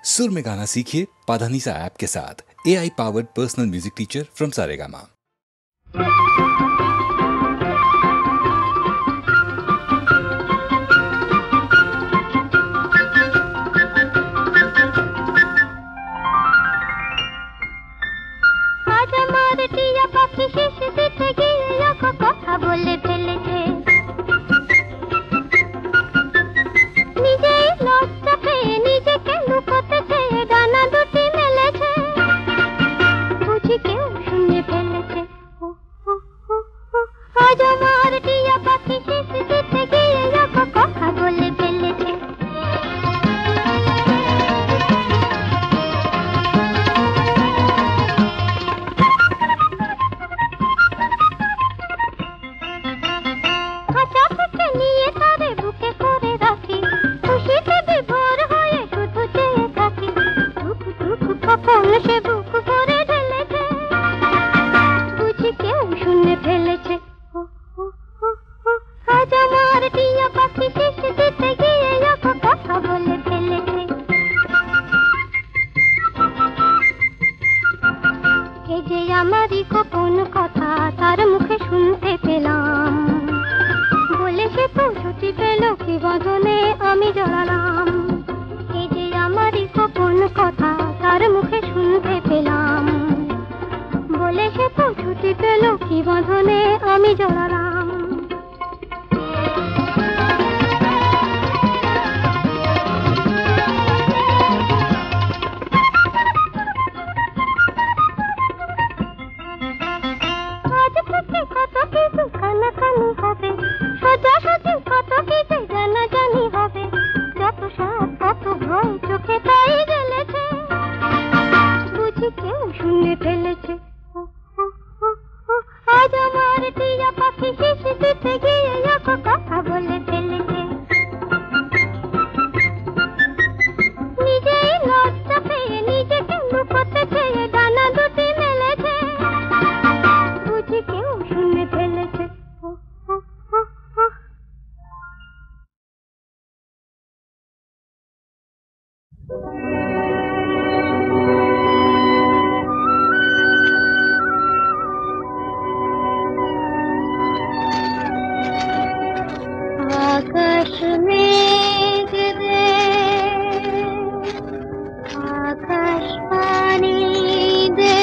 सुर में गाना सीखिए पाधानीसा ऐप के साथ। AI powered personal music teacher from Saregama. কথা বলে ফেলেছে নিজেকে লুকোতেছে ডানা দুটি মেলেছে বুঝি কেউ শুনে ফেলেছে আজ আমার টিয়া পাখি শেষ দিতে গিয়ে কথা বলে ফেলেছে নিয়ে তারে বুকে করে রাখি খুশিতে বিভোর হয়ে শুধু চেয়ে থাকি দুঃখ দুঃখ কখন সে বুক ভরে ঢেলেছে বুঝি কেউ শুনে ফেলেছে আজ আমার টিয়া পাখি শেষ দিতে গিয়ে কথা বলে ফেলেছে এই যে আমারই গোপন কথা তার মুখে শুনতে পেলাম বলে সে পৌঁছতে পেল কি বদনে আমি জড়ালাম এই যে আমারই গোপন কথা তার মুখে শুনতে পেলাম বলে সে পৌঁছতে পেল কি বদনে আমি জড়ালাম আজ থেকে কত কিছু কানাকানি হবে সোজাসুজি কত কিছু জানাজানি হবে যত সাপ কত ভয় চোখে তাই গেলেছে বুঝি কেউ শুনে ফেলেছে আজ আমার টিয়া পাখি শেষ দিতে গিয়ে কথা বলে ফেলেছে নিজেই লজ্জা পেয়ে নিজেকে লুকোতে চেয়ে ডানা দুটি মেলেছে বুঝি কেউ শুনে ফেলেছে आकाश में गिरे आकाश पानी दे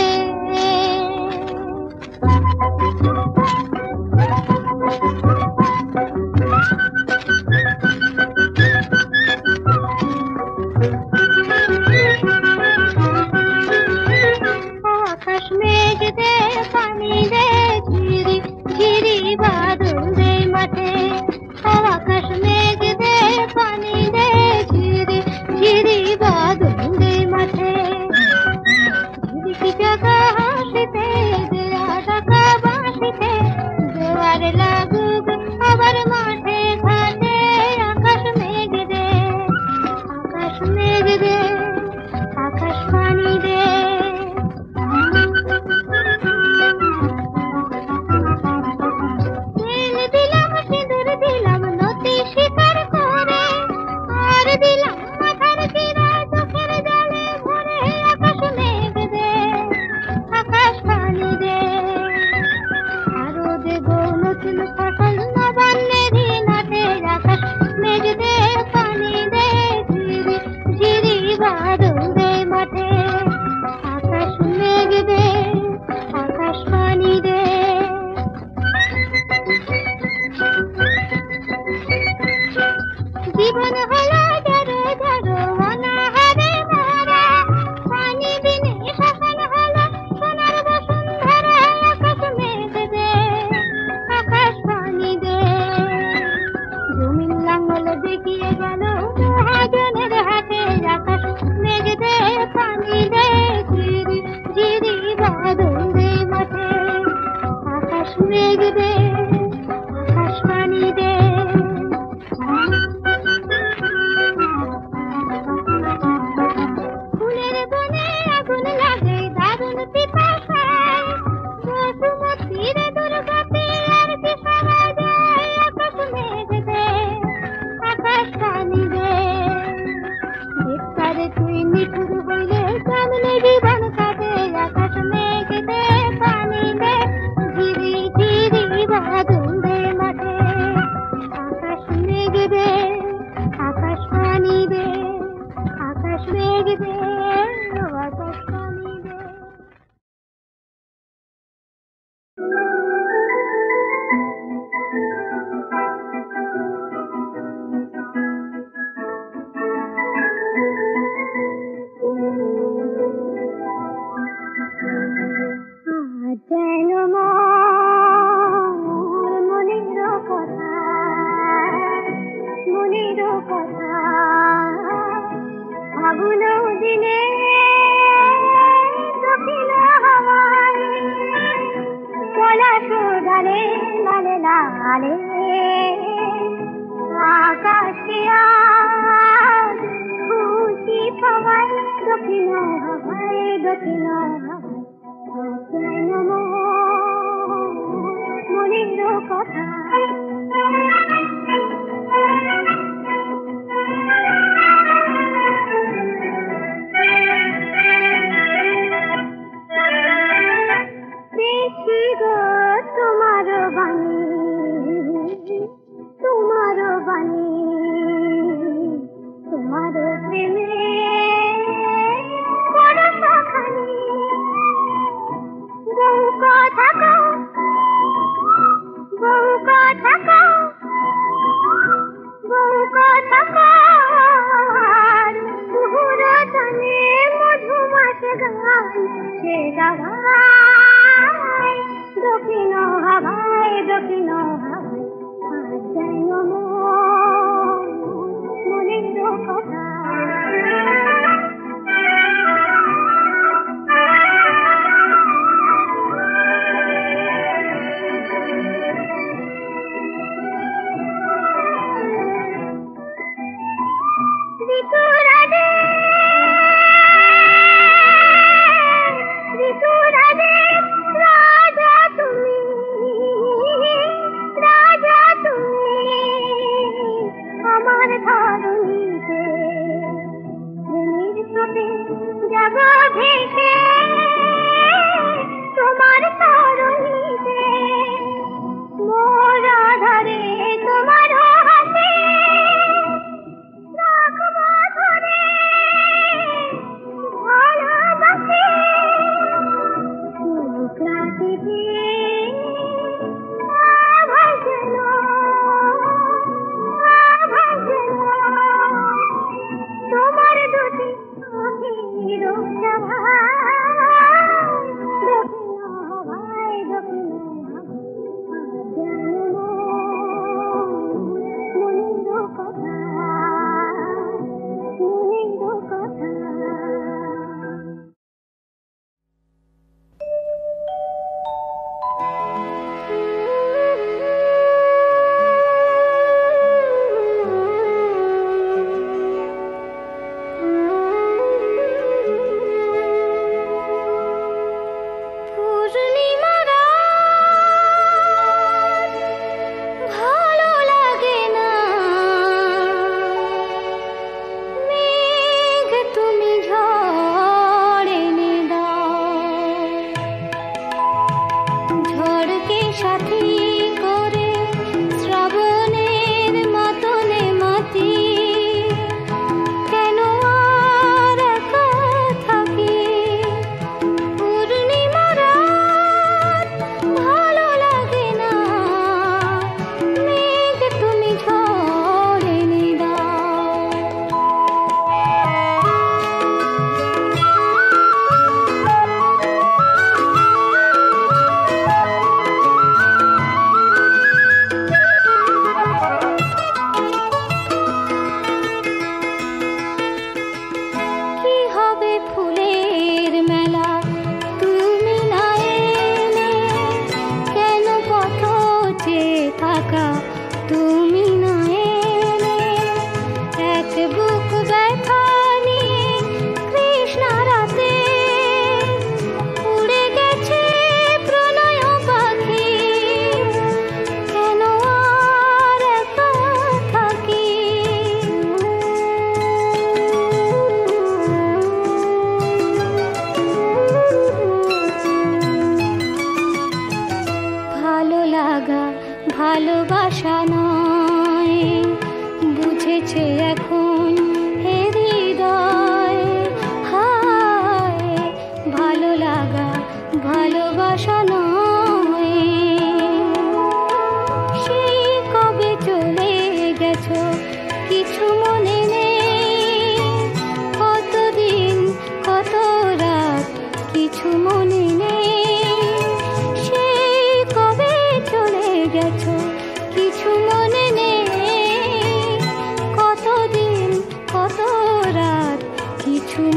দেখবে আকাশটা নিবে। যেন মনের কথা, মনের কথা, ফাগুন দিনে দক্ষিণ হাওয়ায় পলাশ ডালে লালে লালে আকাশে আজ খুশি পাওয়ায় দক্ষিণ হাওয়ায়, দক্ষিণ হাওয়ায় যেন মনের কথা। দেখি গো তোমার বাণী, তোমার বাণী, তোমার প্রেমে বরষাখানি বহু কথা কও, বহু কথা কও, বহু কথা কও, সুরতনে মধুমাস গান সে গাওয়ায় দক্ষিণ হাওয়ায়, দক্ষিণ হাওয়ায় যেন মনের কথা। রাজা তুমি, রাজা তুমি আমার ধরণীতে, প্রেমের স্রোতে যাব ভেসে তোমার তরণীতে, মোর আধারে তোমার হাতে রাখবো ধরে ভালোবাসে শুক্রাতিতে আভাসেন, আভাসেন তোমার দুটি আঁখির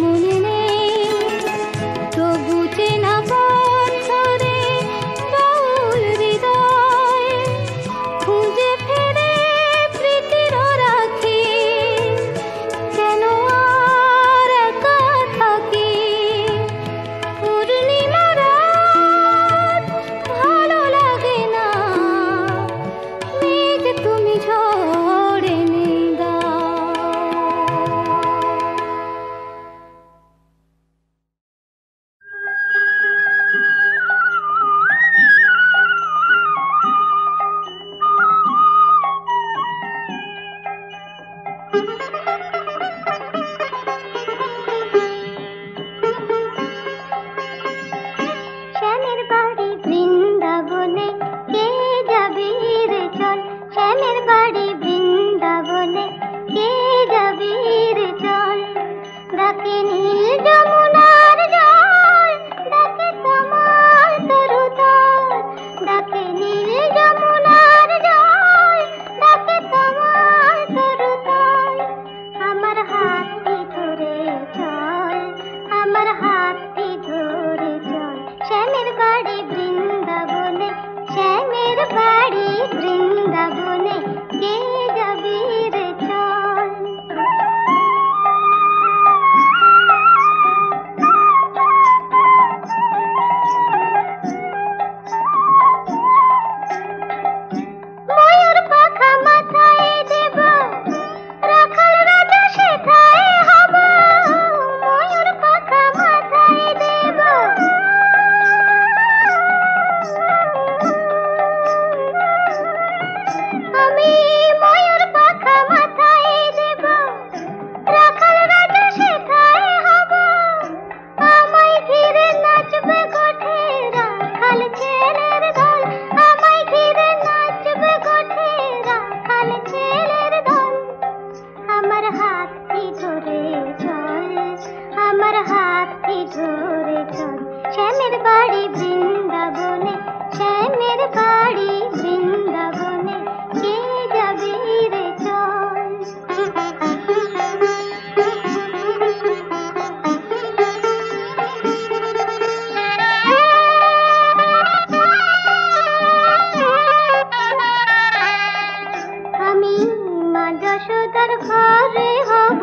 মনে নেই, তবু চেনা পথরে বাউল হৃদয় খুঁজে ফেরে প্রীতির রাখি, কেন আর একা থাকি। পূর্ণিমা রাত ভালো লাগে না, মেঘ তুমি ঝড়ে নিয়ে দাও। শ্যামের বাড়ি বৃন্দাবনে, কে যাবি রে চল। শ্যামের বাড়ি বৃন্দাবনে, কে যাবি রে চল। ডাকে নীল যমুনার জল, ডাকে তমাল তরু তল। ডাকে নীল যমুনার জল, ডাকে তমাল তরু তল। আমার হাতটি ধরে চল, আমার হাতটি ধরে চল। শ্যামের বাড়ি বৃন্দাবনে, শ্যামের বাড়ি বৃন্দাবনে, কে যাবি রে চল। ময়ূর পাখা মাথায় দেব, রাখাল রাজা সেথায় হব। ময়ূর পাখা মাথায় দেব, আমি ময়ূর পাখা মাথায় দেব, রাখাল রাজা সেথায় হব। আমায় ঘিরে নাচবে গোঠে রাখাল ছেলের দল, আমায় ঘিরে নাচবে গোঠে রাখাল ছেলের দল। আমার হাতটি ধরে চল, আমার হাতটি ধরে চল। শ্যামের বাড়ি বৃন্দাবনে, শ্যামের বাড়ি বৃন্দাবনে, কে যাবি রে চল। আমি মা যশোদার ঘরে হব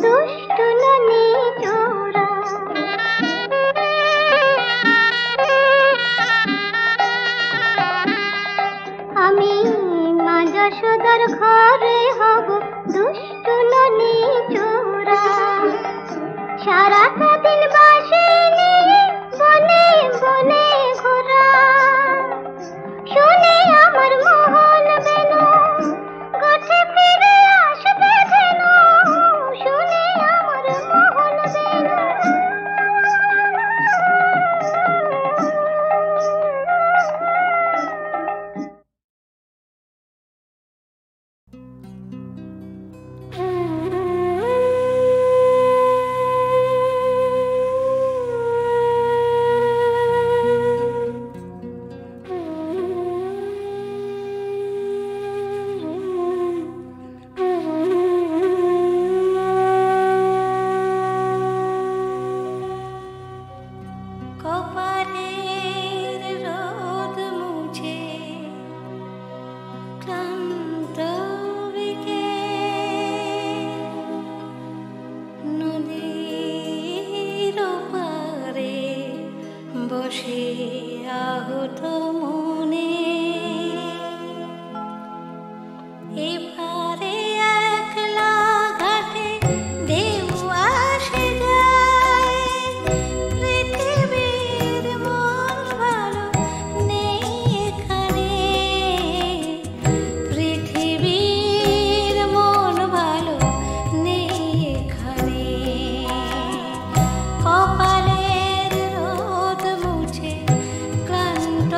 দুষ্ট ননি চোরা। আমি মা যশোদার ঘরে হব দুষ্ট ননি চোরা। সারাটা দিন বাসি নিয়ে বনে বনে ঘোরা। শুনে আমার মোহন বেনু গোঠে ফিরে আসবে ধেনু। শুনে আমার মোহন বেনু কপালের রোদ মুছে ক্লান্ত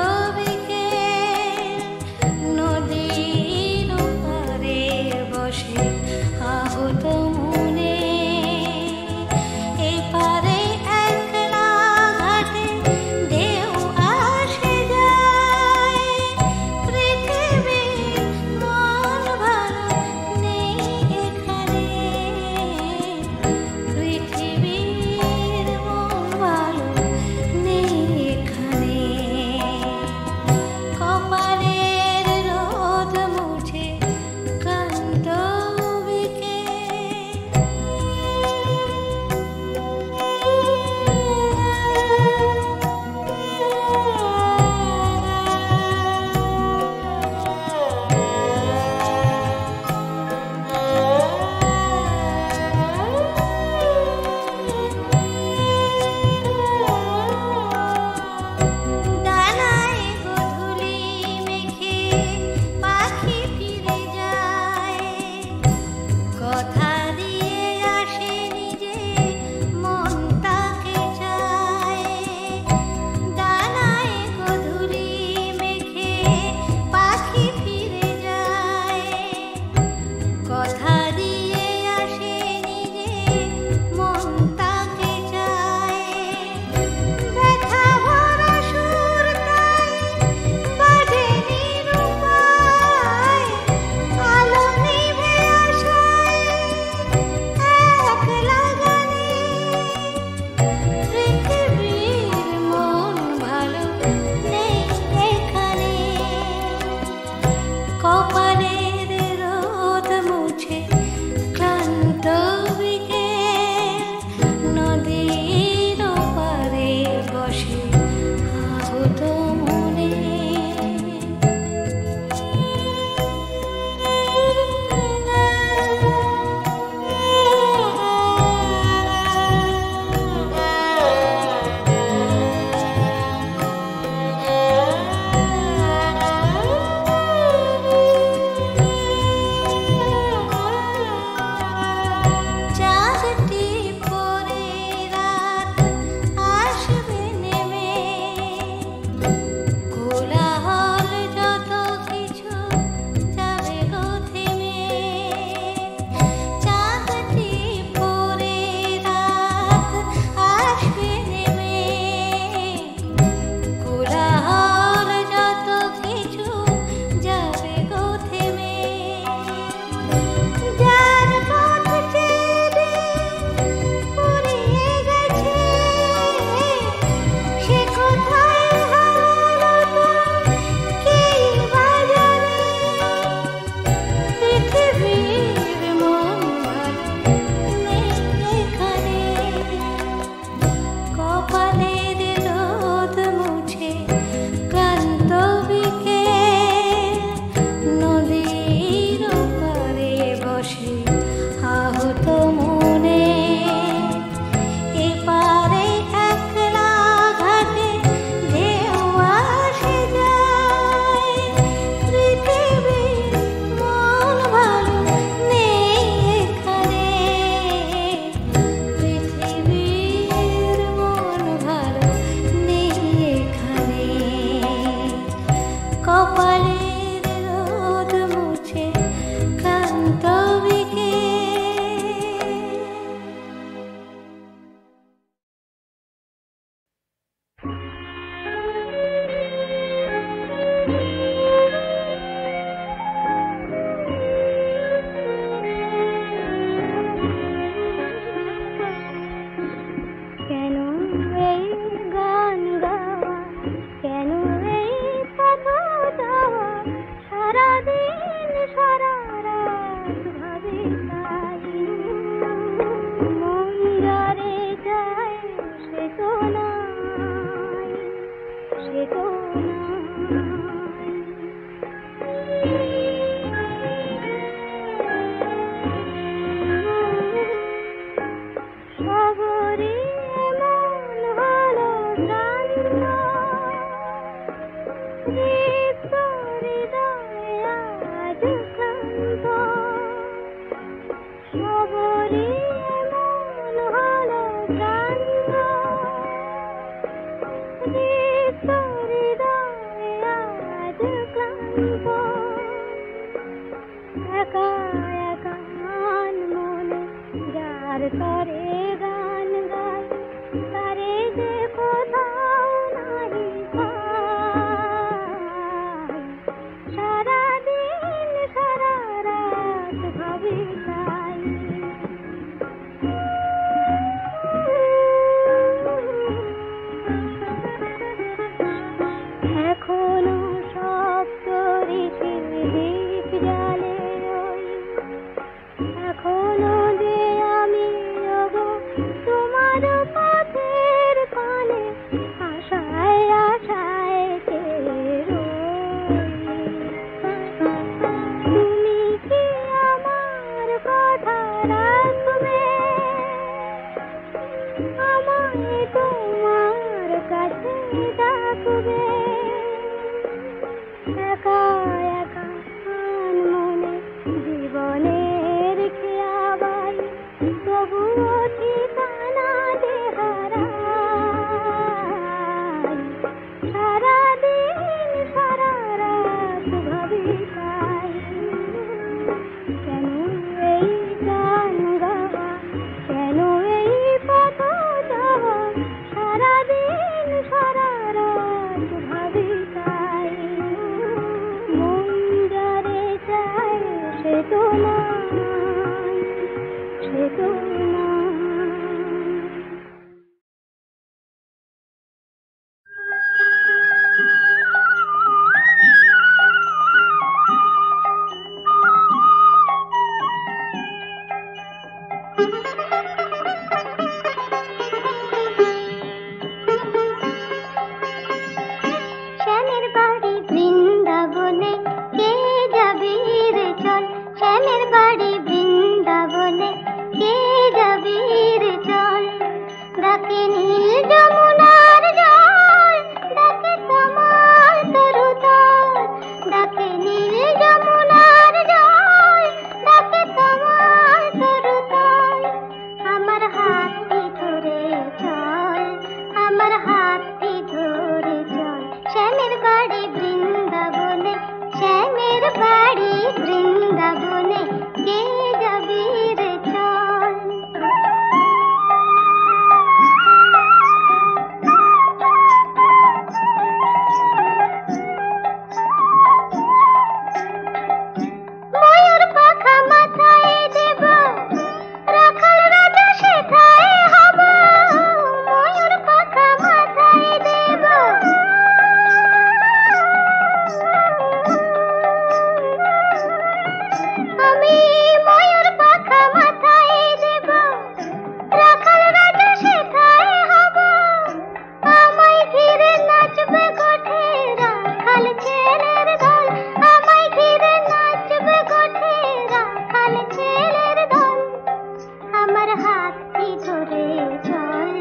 আমায় তোমার কাছে ডাকবে একা একা মনে জীবনের খেয়াবাই তবুও ঠিকানা দেহারাই সারাদিন সারা রাত ভাবি তাই কেন এই গান গাওয়া কেন এই পথ যাওয়া সারাদিন সারা রাত ভাবি তাই মন যারে চায় সে তো নয় সে তো নয় শ্যামের বাড়ি বৃন্দাবনে কে যাবি রে চল শ্যামের বাড়ি বৃন্দাবনে কে যাবি রে চল ডাকে নীল যমুনার জল ডাকে কমল তরুতল ডাকে নীল যমুনার জল ডাকে কমল তরুতল আমার হাতটি ধরে চল আমার হাতটি ধরে চল শ্যামের বাড়ি বৃন্দাবনে শ্যামের বাড়ি বৃন্দাবনে কে যাবি রে চল ময়ূর পাখা মাথায় দেব রাখাল রাজা সেথায় হব ময়ূর পাখা মাথায় দেব আমি ময়ূর পাখা মাথায় দেব রাখাল রাজা সেথায় হব আমায় ঘিরে নাচবে গোঠে রাখাল ছেলের দল আমায় ঘিরে নাচবে গোঠে রাখাল ছেলের দল আমার হাতটি ধরে চল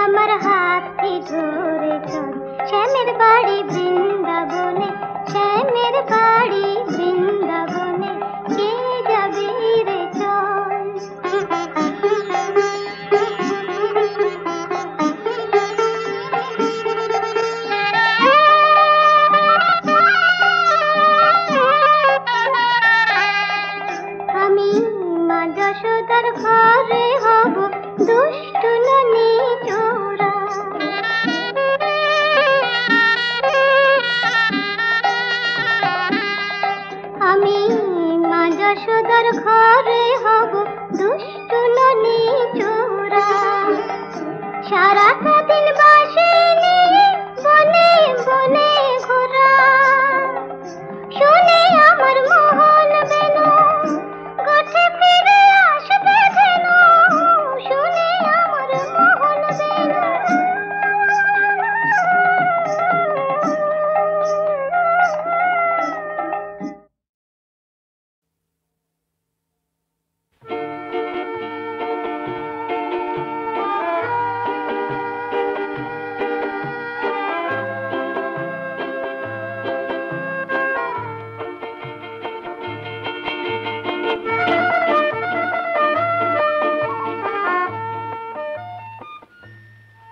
আমার হাতটি ধরে চল শ্যামের বাড়ি বৃন্দাবনে শ্যামের বাড়ি বৃন্দাবনে কে যাবি রে চল আমি মা যশোদার ঘরে হব দুষ্টু ননি চোরা আমি মা যশোদার ঘরে হব দুষ্টু ননি চোরা সারাটা দিন বাসে নিয়ে বনে বনে ঘোরা শুনে আমার মোহন বেনু গোঠে ফিরে আসবে যেন শুনে আমার মোহন বেনু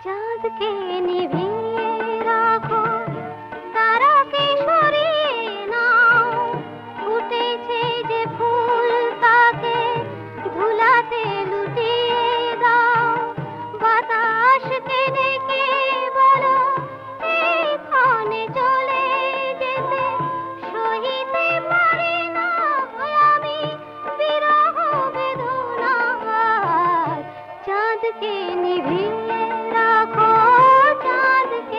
চাঁদকে নিভিয়ে রাখো তারাকে সরিয়ে নাও ফুটেছে যে ফুল তাকে ধুলাতে লুটিয়ে দাও বাতাসকে ডেকে বলো এখানে চলে যেতে সহিতে পারি না আমি বিরহ বেদনার চাঁদকে নিভিয়ে রাখো চাঁদকে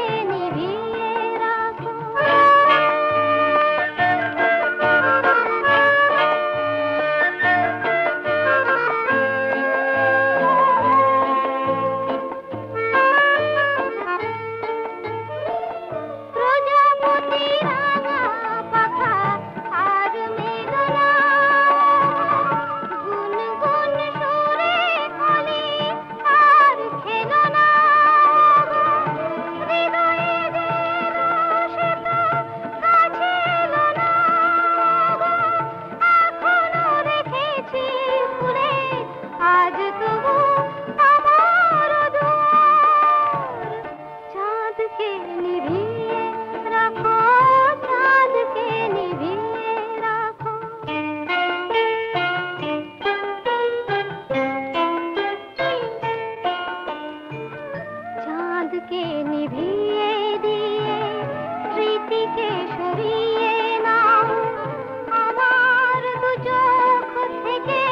নিভিয়ে দিয়ে স্মৃতিকে সরিয়ে নাও আমার দু চোখ থেকে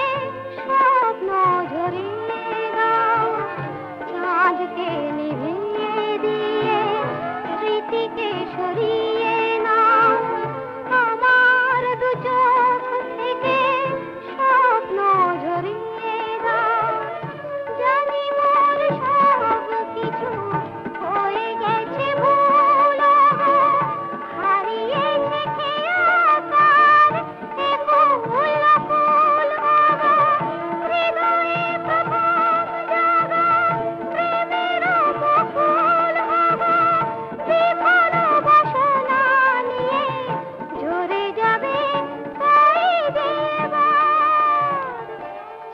স্বপ্ন ঝরিয়ে দাও চাঁদকে নিভিয়ে দিয়ে স্মৃতিকে সরিয়ে নাও আমার দু চোখ থেকে স্বপ্ন ঝরিয়ে দাও জানি মোর সব কিছু হয়ে গেছে ভুল হারিয়েছে খেয়াকার এ ফুল ফুল হৃদয়ে প্রথম জাগা প্রেমের বকুল বিফল বাসনা নিয়ে ঝরে যাবে তাই দেবার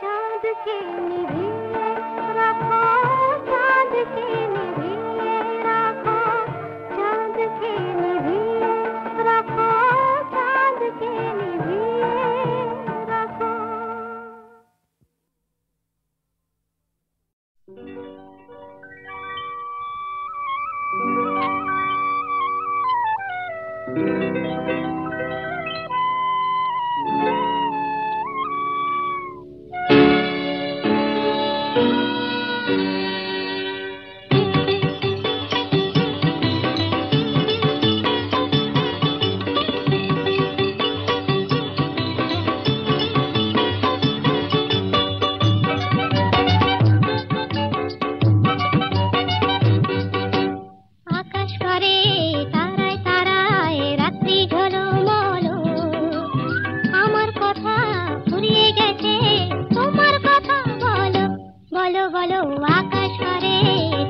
চাঁদকে নিভিয়ে রাখো চাঁদকে নিভিয়ে রাখো চাঁদকে নিভিয়ে রাখো চাঁদকে নিভিয়ে রাখো আকাশ করে তারায় তারায় রাত্রি ঝলমল আমার কথা ফুরিয়ে গেছে তোমার কথা বলো বলো বলো আকাশ করে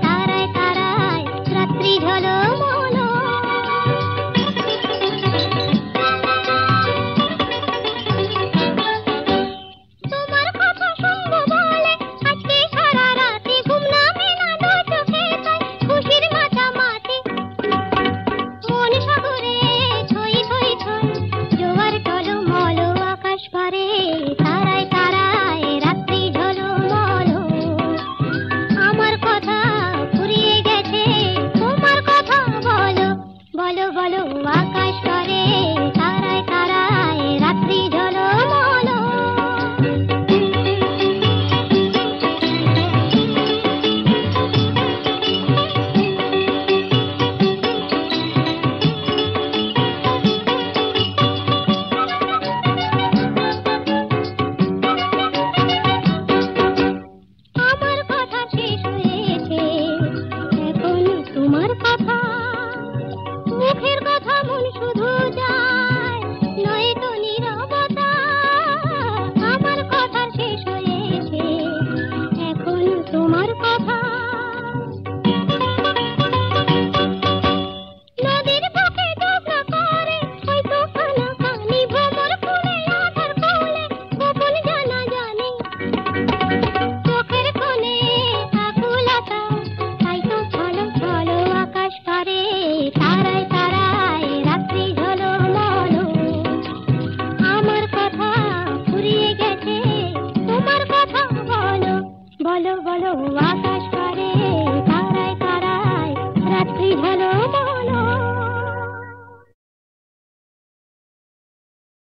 তারায় তারায় রাত্রি ঝলমল তোমার কথা শুনবো বলে আজকে সারা রাতে ঘুম নামে না দু চোখে তাই খুশির মাতামাতি মন সাগরে থই থই থই জোয়ার টলমল আকাশ পারে তারায় তারায় রাত্রি ঝলমল আমার কথা ফুরিয়ে গেছে তোমার কথা বলো বলো বলো আকাশ পারে তারায় তারায় রাত্রি ঝলমল আমার কথা শেষ হয়েছে এখন তোমার কথা মুখের কথা মন শুধু যায় নয়তো নীরবতা আমার কথা শেষ হয়েছে এখন তোমার কথা নদীর বুকে ডোবা করে ওই তুফান কানি ভ্রমর ফুলে আধার কোলে গোপন জানা জানি চোখের কোণে আকুলতা তাই তো চলো চলো আকাশ পারে তারায় তারায় রাত্রি ঝলমল আমার কথা ফুরিয়ে গেছে তোমার কথা বলো বলো বলো আকাশ পারে তারায় তারায় রাত্রি ঝলমল